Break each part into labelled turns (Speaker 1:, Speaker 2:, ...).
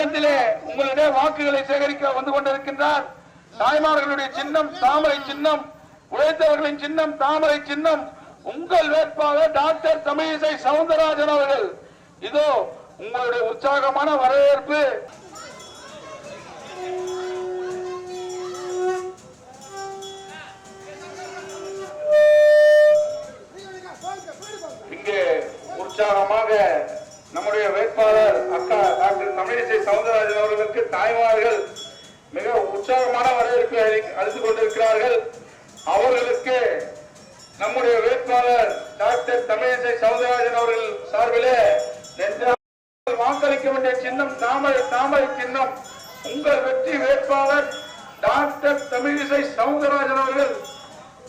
Speaker 1: சின்னத்திலே உங்களுடைய வாக்குகளை சேகரிக்க வந்து கொண்டிருக்கின்றார். தாய்மார்களுடைய சின்னம் தாமரை சின்னம், உழைத்தவர்களின் சின்னம் தாமரை சின்னம். உங்கள் வேட்பாளர் டாக்டர் தமிழிசை சவுந்தரராஜன் அவர்கள். இதோ உங்களுடைய உற்சாகமான வரவேற்பு. இங்கே உற்சாகமாக நம்முடைய வேட்பாளர் அக்கா டாக்டர் தமிழிசை சவுந்தரராஜன் அவர்களுக்கு தாய்மார்கள் மிக உற்சாகமான வரவேற்பை அளித்துக் கொண்டிருக்கிறார்கள். அவர்களுக்கு நம்முடைய வேட்பாளர் டாக்டர் தமிழிசை சவுந்தரராஜன் அவர்கள் சார்பிலே வாக்களிக்க வேண்டிய சின்னம் தாமரை சின்னம். உங்கள் வெற்றி வேட்பாளர் டாக்டர் தமிழிசை சவுந்தரராஜன் அவர்கள்.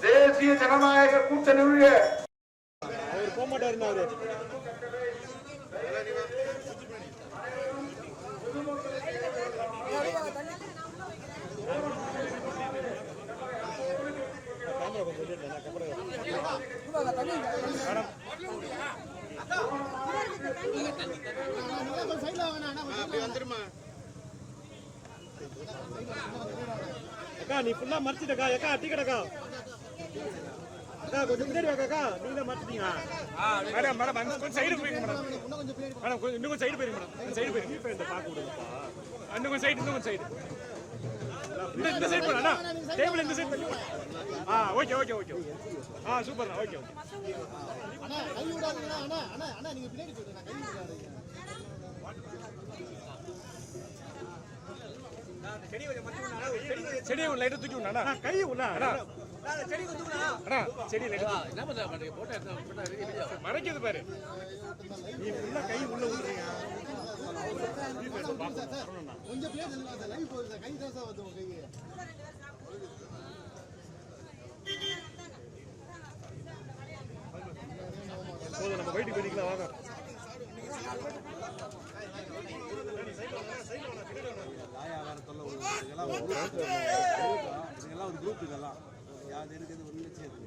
Speaker 1: தேசிய ஜனநாயக கூட்டணியுடைய
Speaker 2: அக்கா நீ ஃபுல்லா மறைச்சிட்டக்கா. அக்கா டிக்கெட் அக்கா கொஞ்சம் முன்னாடி வாக்கா. நீங்க மறைச்சிட்டீங்க மேடம். மேடம் அங்க கொஞ்சம் சைடு போயிருங்க மேடம். மேடம் கொஞ்சம் இன்னும் சைடு போயிருங்க மேடம். சைடு போயிருங்க. இப்போ இந்த பாக்க விடுங்கப்பா. இன்னும் கொஞ்சம் சைடு இந்த சைடு போறா டேபிள் இந்த சைடு பண்ணி. Okay okay okay. சூப்பர்ண்ணா. Okay okay. அண்ணா கை விடாதீங்க அண்ணா. அண்ணா அண்ணா நீங்க பின்னாடி போடுங்க. கை விடாதீங்க. செடி லைட்டா தூக்கி விடுண்ணா. கை உள்ள செடி தூக்குண்ணா. அண்ணா செடி லைட்டா என்ன பண்ண போட்டோ மறைக்குது பாரு. நீ உள்ள கை உள்ள விடுறீங்க. கொஞ்சம் பிளேஸ் இல்ல லைவ் போகுது. கை தான் சார் வந்து கை. போதும் நம்ம வெயிட் பண்ணிக்கலாம் வாங்க. இதெல்லாம் ஒரு குரூப். இதெல்லாம் யார் இருக்குது ஒன்று